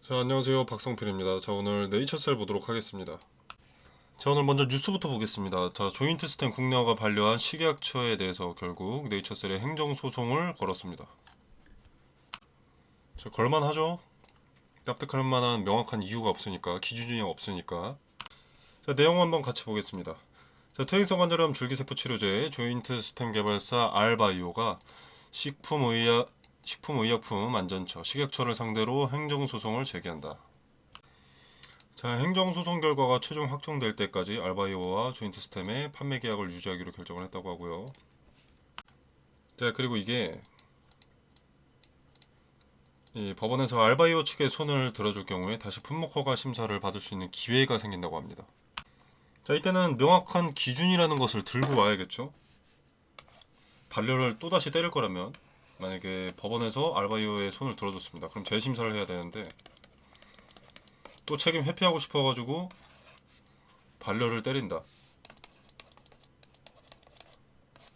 자, 안녕하세요. 박성필입니다. 자, 오늘 네이처셀 보도록 하겠습니다. 자, 오늘 먼저 뉴스부터 보겠습니다. 자, 조인트 스탠 국내화가 반려한 식약처에 대해서 결국 네이처셀에 행정소송을 걸었습니다. 자, 걸만하죠? 납득할 만한 명확한 이유가 없으니까, 기준이 없으니까. 자, 내용 한번 같이 보겠습니다. 자, 퇴행성 관절염 줄기세포 치료제 조인트 스템 개발사 알바이오가 식품의약품 안전처 식약처를 상대로 행정소송을 제기한다. 자, 행정소송 결과가 최종 확정될 때까지 알바이오와 조인트 스템의 판매 계약을 유지하기로 결정을 했다고 하고요. 자, 그리고 이게 이 법원에서 알바이오 측의 손을 들어줄 경우에 다시 품목 허가 심사를 받을 수 있는 기회가 생긴다고 합니다. 자, 이때는 명확한 기준이라는 것을 들고 와야겠죠. 반려를 또다시 때릴 거라면 만약에 법원에서 알바이오의 손을 들어줬습니다. 그럼 재심사를 해야 되는데 또 책임 회피하고 싶어가지고 반려를 때린다.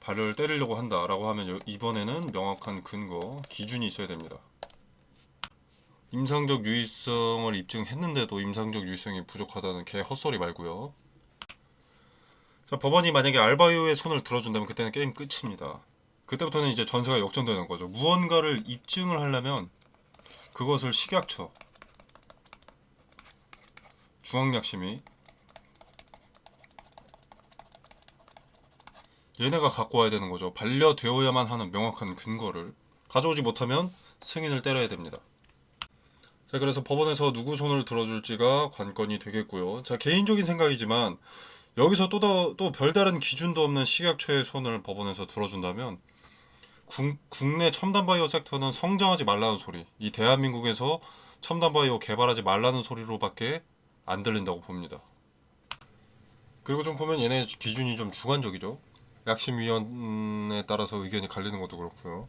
발열을 때리려고 한다라고 하면 이번에는 명확한 근거, 기준이 있어야 됩니다. 임상적 유의성을 입증했는데도 임상적 유의성이 부족하다는 개 헛소리 말고요. 자, 법원이 만약에 알바이오의 손을 들어준다면 그때는 게임 끝입니다. 그때부터는 이제 전세가 역전되는 거죠. 무언가를 입증을 하려면 그것을 식약처, 중앙약심이 얘네가 갖고 와야 되는 거죠. 반려되어야만 하는 명확한 근거를 가져오지 못하면 승인을 때려야 됩니다. 자, 그래서 법원에서 누구 손을 들어줄지가 관건이 되겠고요. 자, 개인적인 생각이지만 여기서 또 별다른 기준도 없는 식약처의 손을 법원에서 들어준다면 국내 첨단 바이오 섹터는 성장하지 말라는 소리, 이 대한민국에서 첨단 바이오 개발하지 말라는 소리로밖에 안 들린다고 봅니다. 그리고 좀 보면 얘네 기준이 좀 주관적이죠. 약심위원회에 따라서 의견이 갈리는 것도 그렇고요.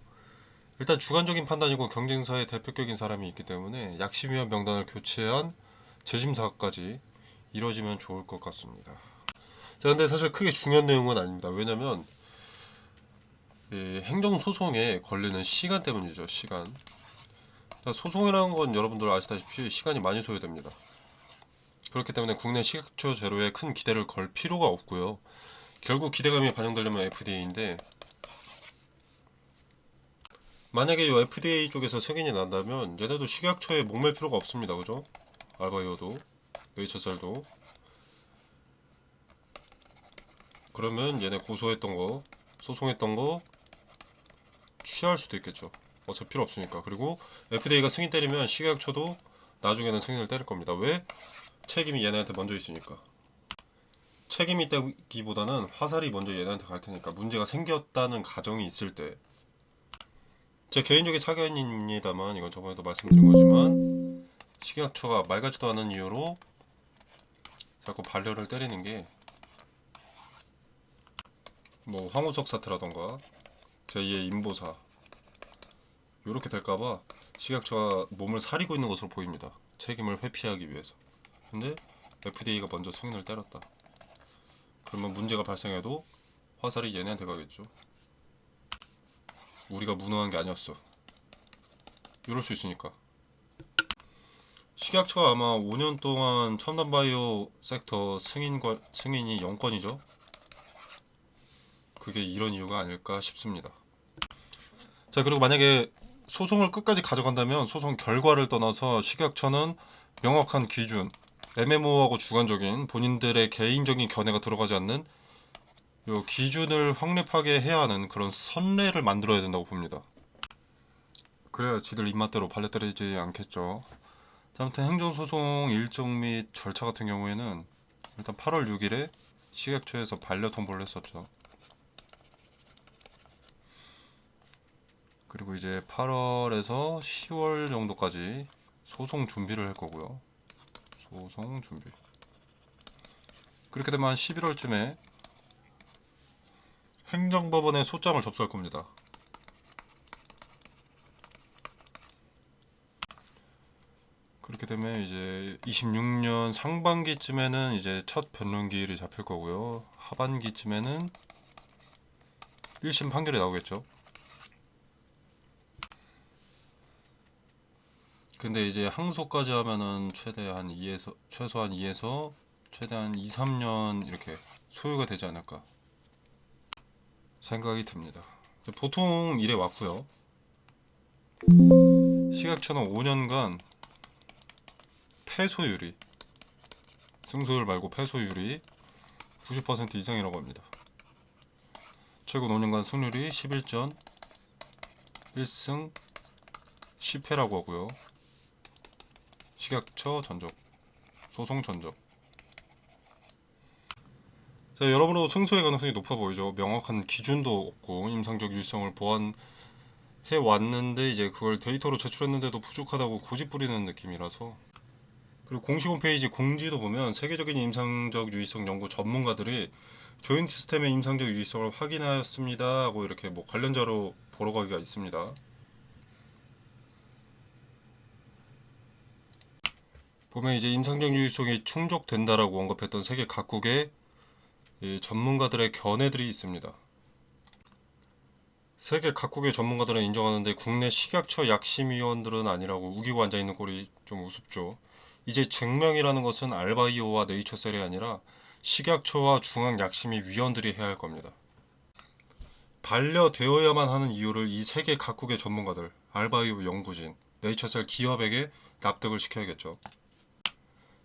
일단 주관적인 판단이고 경쟁사의 대표격인 사람이 있기 때문에 약심위원 명단을 교체한 재심사까지 이뤄지면 좋을 것 같습니다. 자, 근데 사실 크게 중요한 내용은 아닙니다. 왜냐면 이 행정소송에 걸리는 시간 때문이죠. 시간. 소송이라는 건 여러분들 아시다시피 시간이 많이 소요됩니다. 그렇기 때문에 국내 식약처 제로에 큰 기대를 걸 필요가 없고요. 결국 기대감이 반영되려면 FDA인데 만약에 이 FDA 쪽에서 승인이 난다면 얘네도 식약처에 목맬 필요가 없습니다. 그죠? 알바이오도 네이처셀도. 그러면 얘네 고소했던 거, 소송했던 거 취할 수도 있겠죠. 어차피 필요 없으니까. 그리고 FDA가 승인 때리면 식약처도 나중에는 승인을 때릴 겁니다. 왜? 책임이 얘네한테 먼저 있으니까. 책임이 있다기보다는 화살이 먼저 얘네한테 갈 테니까 문제가 생겼다는 가정이 있을 때. 제 개인적인 사견입니다만 이건 저번에도 말씀드린 거지만 식약처가 말 같지도 않은 이유로 자꾸 반려를 때리는 게 뭐 황우석 사태라던가 제2의 임보사 이렇게 될까봐 식약처가 몸을 사리고 있는 것으로 보입니다. 책임을 회피하기 위해서. 근데 FDA가 먼저 승인을 때렸다. 그러면 문제가 발생해도 화살이 얘네한테 가겠죠. 우리가 무능한 게 아니었어. 이럴 수 있으니까. 식약처가 아마 5년 동안 첨단 바이오 섹터 승인이 0건이죠. 그게 이런 이유가 아닐까 싶습니다. 자, 그리고 만약에 소송을 끝까지 가져간다면 소송 결과를 떠나서 식약처는 명확한 기준, 애매모호하고 주관적인 본인들의 개인적인 견해가 들어가지 않는 요 기준을 확립하게 해야 하는 그런 선례를 만들어야 된다고 봅니다. 그래야 지들 입맛대로 발려 때리지 않겠죠. 아무튼 행정소송 일정 및 절차 같은 경우에는 일단 8월 6일에 식약처에서 반려 통보를 했었죠. 그리고 이제 8월에서 10월 정도까지 소송 준비를 할 거고요. 소송 준비. 그렇게 되면 한 11월쯤에 행정법원에 소장을 접수할 겁니다. 그렇게 되면 이제 26년 상반기쯤에는 이제 첫 변론기일이 잡힐 거고요. 하반기쯤에는 1심 판결이 나오겠죠. 근데 이제 항소까지 하면은 최소한 2에서 최대한 2, 3년 이렇게 소요가 되지 않을까 생각이 듭니다. 보통 이래 왔고요. 식약처는 5년간 패소율이, 승소율 말고 패소율이 90% 이상이라고 합니다. 최근 5년간 승률이 11전 1승 10패라고 하고요. 식약처 전적, 소송 전적. 자, 여러모로 승소의 가능성이 높아 보이죠. 명확한 기준도 없고 임상적 유의성을 보완해 왔는데 이제 그걸 데이터로 제출했는데도 부족하다고 고집 부리는 느낌이라서. 그리고 공식 홈페이지 공지도 보면 세계적인 임상적 유의성 연구 전문가들이 조인트 스템의 임상적 유의성을 확인하였습니다 하고 이렇게 뭐 관련자로 보러 가기가 있습니다. 보면 이제 임상적 유의성이 충족된다라고 언급했던 세계 각국의 전문가들의 견해들이 있습니다. 세계 각국의 전문가들은 인정하는데 국내 식약처 약심위원들은 아니라고 우기고 앉아있는 꼴이 좀 우습죠. 이제 증명이라는 것은 알바이오와 네이처셀이 아니라 식약처와 중앙약심위 위원들이 해야 할 겁니다. 반려되어야만 하는 이유를 이 세계 각국의 전문가들, 알바이오 연구진, 네이처셀 기업에게 납득을 시켜야겠죠.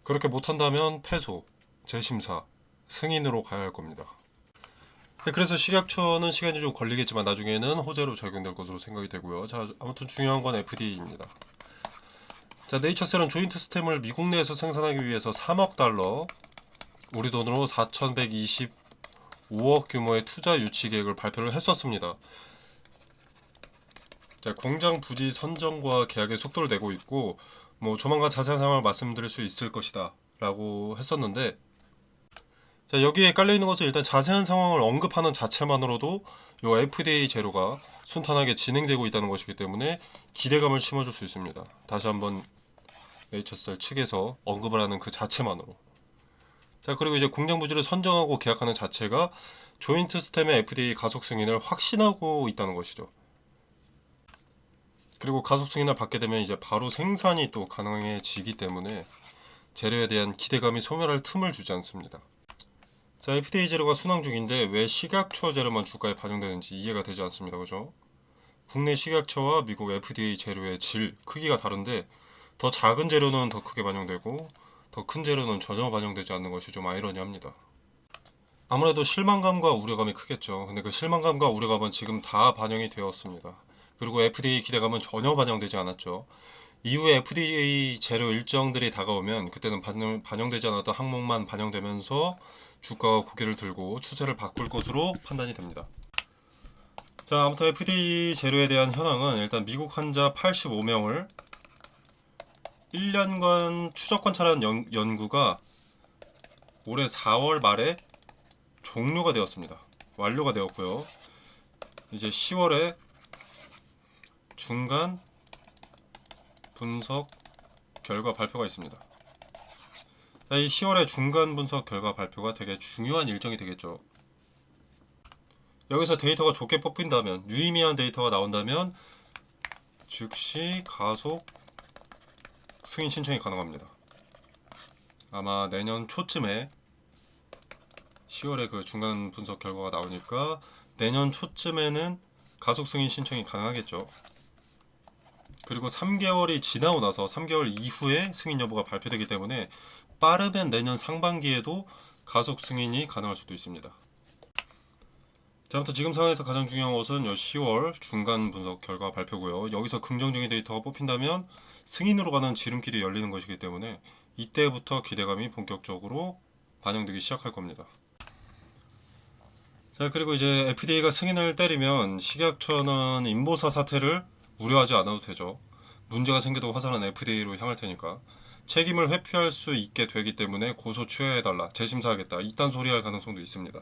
그렇게 못한다면 패소, 재심사, 승인으로 가야 할 겁니다. 그래서 식약처는 시간이 좀 걸리겠지만 나중에는 호재로 적용될 것으로 생각이 되고요. 자, 아무튼 중요한 건 FDA입니다. 자, 네이처셀은 조인트 스템을 미국 내에서 생산하기 위해서 3억 달러, 우리 돈으로 4,125억 규모의 투자 유치 계획을 발표를 했었습니다. 자, 공장 부지 선정과 계약의 속도를 내고 있고 뭐 조만간 자세한 상황을 말씀드릴 수 있을 것이다 라고 했었는데, 자, 여기에 깔려있는 것은 일단 자세한 상황을 언급하는 자체만으로도 이 FDA 제로가 순탄하게 진행되고 있다는 것이기 때문에 기대감을 심어줄 수 있습니다. 다시 한번 네이처셀 측에서 언급을 하는 그 자체만으로. 자, 그리고 이제 공장 부지를 선정하고 계약하는 자체가 조인트 스템의 FDA 가속 승인을 확신하고 있다는 것이죠. 그리고 가속 승인을 받게 되면 이제 바로 생산이 또 가능해지기 때문에 재료에 대한 기대감이 소멸할 틈을 주지 않습니다. 자, FDA 재료가 순항 중인데 왜 식약처 재료만 주가에 반영되는지 이해가 되지 않습니다. 그죠? 국내 식약처와 미국 FDA 재료의 질, 크기가 다른데 더 작은 재료는 더 크게 반영되고 더 큰 재료는 전혀 반영되지 않는 것이 좀 아이러니합니다. 아무래도 실망감과 우려감이 크겠죠. 근데 그 실망감과 우려감은 지금 다 반영이 되었습니다. 그리고 FDA 기대감은 전혀 반영되지 않았죠. 이후에 FDA 재료 일정들이 다가오면 그때는 반영되지 않았던 항목만 반영되면서 주가가 고개를 들고 추세를 바꿀 것으로 판단이 됩니다. 자, 아무튼 FDA 재료에 대한 현황은 일단 미국 환자 85명을 1년간 추적 관찰한 연구가 올해 4월 말에 종료가 되었습니다. 완료가 되었고요. 이제 10월에 중간 분석 결과 발표가 있습니다. 자, 이 10월에 중간 분석 결과 발표가 되게 중요한 일정이 되겠죠. 여기서 데이터가 좋게 뽑힌다면, 유의미한 데이터가 나온다면 즉시 가속 승인 신청이 가능합니다. 아마 내년 초쯤에 10월에 그 중간 분석 결과가 나오니까 내년 초쯤에는 가속 승인 신청이 가능하겠죠. 그리고 3개월이 지나고 나서 3개월 이후에 승인 여부가 발표되기 때문에 빠르면 내년 상반기에도 가속 승인이 가능할 수도 있습니다. 자, 아무튼 지금 상황에서 가장 중요한 것은 10월 중간 분석 결과 발표고요. 여기서 긍정적인 데이터가 뽑힌다면 승인으로 가는 지름길이 열리는 것이기 때문에 이때부터 기대감이 본격적으로 반영되기 시작할 겁니다. 자, 그리고 이제 FDA가 승인을 때리면 식약처는 인보사 사태를 우려하지 않아도 되죠. 문제가 생겨도 화살은 FDA로 향할 테니까 책임을 회피할 수 있게 되기 때문에 고소 취하해달라, 재심사하겠다 이딴 소리 할 가능성도 있습니다.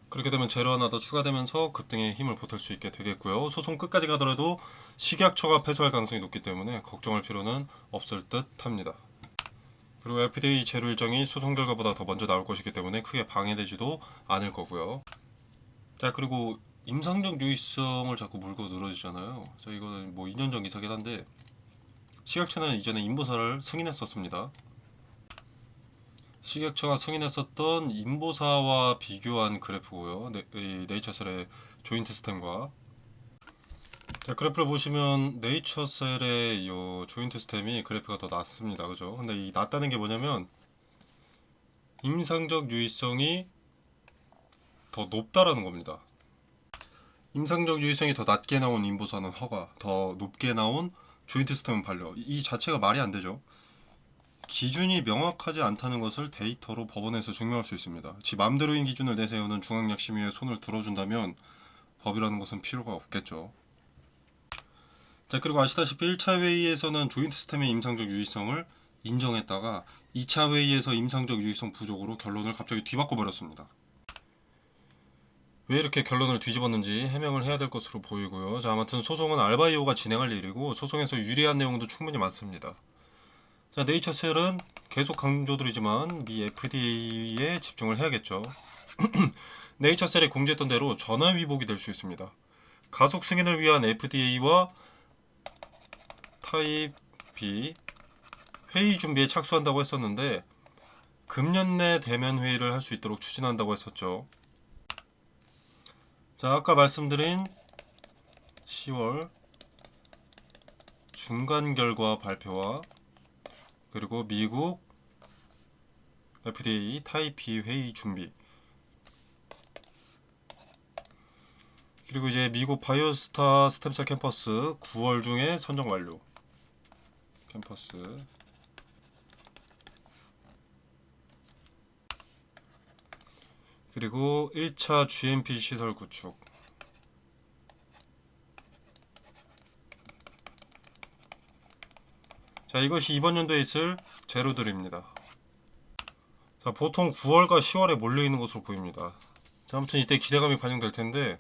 그렇게 되면 재료 하나 더 추가되면서 급등의 힘을 보탤 수 있게 되겠고요. 소송 끝까지 가더라도 식약처가 패소할 가능성이 높기 때문에 걱정할 필요는 없을 듯 합니다. 그리고 FDA 재료 일정이 소송 결과보다 더 먼저 나올 것이기 때문에 크게 방해되지도 않을 거고요. 자, 그리고 임상적 유의성을 자꾸 물고 늘어지잖아요. 자, 이거는 뭐 2년 전 기사긴 한데 식약처는 이전에 인보사를 승인했었습니다. 식약처가 승인했었던 인보사와 비교한 그래프고요. 이 네이처셀의 조인트 스템과. 자, 그래프를 보시면 네이처셀의 이 조인트 스템이 그래프가 더 낮습니다. 그죠? 근데 이 낮다는 게 뭐냐면 임상적 유의성이 더 높다라는 겁니다. 임상적 유의성이 더 낮게 나온 인보사는 허가, 더 높게 나온 조인트 스템은 반려. 이 자체가 말이 안 되죠. 기준이 명확하지 않다는 것을 데이터로 법원에서 증명할 수 있습니다. 지 맘대로인 기준을 내세우는 중앙약심위에 손을 들어준다면 법이라는 것은 필요가 없겠죠. 자, 그리고 아시다시피 1차 회의에서는 조인트 스템의 임상적 유의성을 인정했다가 2차 회의에서 임상적 유의성 부족으로 결론을 갑자기 뒤바꿔 버렸습니다. 왜 이렇게 결론을 뒤집었는지 해명을 해야 될 것으로 보이고요. 자, 아무튼 소송은 알바이오가 진행할 일이고 소송에서 유리한 내용도 충분히 많습니다. 자, 네이처셀은 계속 강조드리지만 미 FDA에 집중을 해야겠죠. 네이처셀이 공지했던 대로 전화위복이 될 수 있습니다. 가속 승인을 위한 FDA와 타입 B 회의 준비에 착수한다고 했었는데 금년 내 대면 회의를 할 수 있도록 추진한다고 했었죠. 자, 아까 말씀드린 10월 중간 결과 발표와 그리고 미국 FDA 타입 B 회의 준비, 그리고 이제 미국 바이오스타 스템셀 캠퍼스 9월 중에 선정 완료. 캠퍼스, 그리고 1차 GMP 시설 구축. 자, 이것이 이번 연도에 있을 재료들입니다. 자, 보통 9월과 10월에 몰려있는 것으로 보입니다. 자, 아무튼 이때 기대감이 반영될 텐데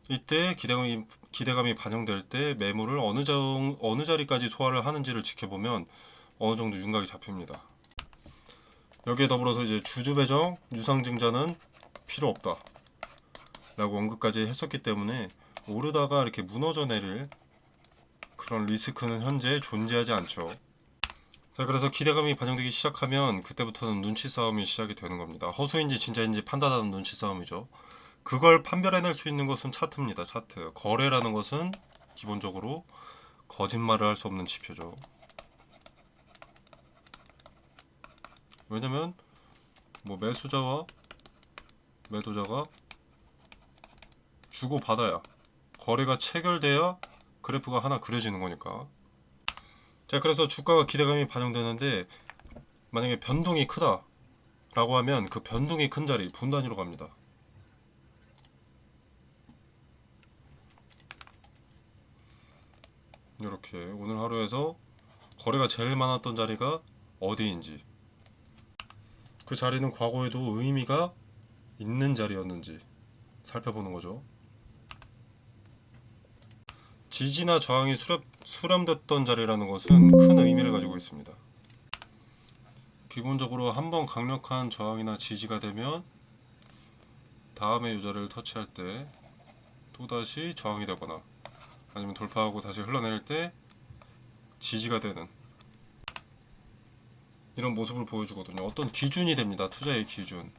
이때 기대감이 반영될 때 매물을 어느 자리까지 소화를 하는지를 지켜보면 어느 정도 윤곽이 잡힙니다. 여기에 더불어서 이제 주주 배정, 유상증자는 필요 없다 라고 언급까지 했었기 때문에 오르다가 이렇게 무너져 내릴 그런 리스크는 현재 존재하지 않죠. 자, 그래서 기대감이 반영되기 시작하면 그때부터는 눈치 싸움이 시작이 되는 겁니다. 허수인지 진짜인지 판단하는 눈치 싸움이죠. 그걸 판별해낼 수 있는 것은 차트입니다. 차트. 거래라는 것은 기본적으로 거짓말을 할 수 없는 지표죠. 왜냐면 뭐 매수자와 매도자가 주고 받아야, 거래가 체결돼야 그래프가 하나 그려지는 거니까. 자, 그래서 주가가 기대감이 반영되는데 만약에 변동이 크다 라고 하면 그 변동이 큰 자리 분 단위로 갑니다. 이렇게 오늘 하루에서 거래가 제일 많았던 자리가 어디인지, 그 자리는 과거에도 의미가 있는 자리였는지 살펴보는 거죠. 지지나 저항이 수렴됐던 자리라는 것은 큰 의미를 가지고 있습니다. 기본적으로 한번 강력한 저항이나 지지가 되면 다음에 이 자리를 터치할 때 또다시 저항이 되거나 아니면 돌파하고 다시 흘러내릴 때 지지가 되는 이런 모습을 보여주거든요. 어떤 기준이 됩니다. 투자의 기준.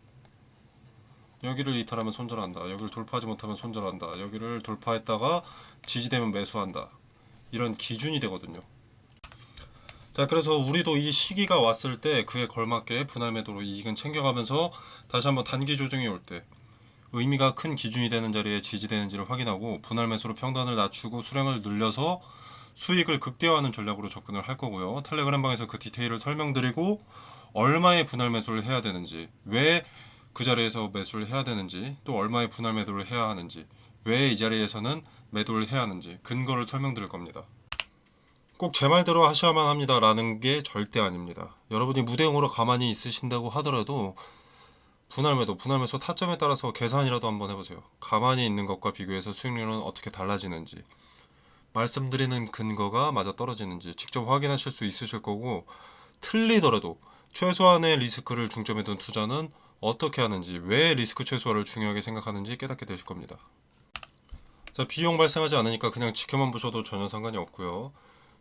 여기를 이탈하면 손절한다. 여기를 돌파하지 못하면 손절한다. 여기를 돌파했다가 지지되면 매수한다. 이런 기준이 되거든요. 자, 그래서 우리도 이 시기가 왔을 때 그에 걸맞게 분할 매도로 이익은 챙겨가면서 다시 한번 단기 조정이 올 때 의미가 큰 기준이 되는 자리에 지지되는지를 확인하고 분할 매수로 평단을 낮추고 수량을 늘려서 수익을 극대화하는 전략으로 접근을 할 거고요. 텔레그램 방에서 그 디테일을 설명드리고 얼마의 분할 매수를 해야 되는지, 왜 그 자리에서 매수를 해야 되는지, 또 얼마의 분할 매도를 해야 하는지, 왜 이 자리에서는 매도를 해야 하는지 근거를 설명드릴 겁니다. 꼭 제 말대로 하셔야만 합니다 라는 게 절대 아닙니다. 여러분이 무대응으로 가만히 있으신다고 하더라도 분할 매수 타점에 따라서 계산이라도 한번 해보세요. 가만히 있는 것과 비교해서 수익률은 어떻게 달라지는지, 말씀드리는 근거가 맞아 떨어지는지 직접 확인하실 수 있으실 거고, 틀리더라도 최소한의 리스크를 중점에 둔 투자는 어떻게 하는지, 왜 리스크 최소화를 중요하게 생각하는지 깨닫게 되실 겁니다. 자, 비용 발생하지 않으니까 그냥 지켜만 보셔도 전혀 상관이 없고요.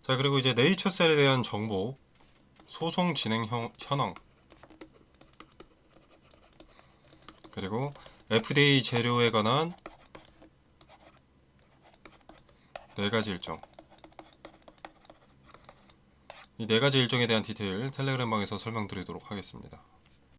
자, 그리고 이제 네이처셀에 대한 정보, 소송 진행 현황, 그리고 FDA 재료에 관한 4가지 일정. 이 4가지 일정에 대한 디테일 텔레그램 방에서 설명드리도록 하겠습니다.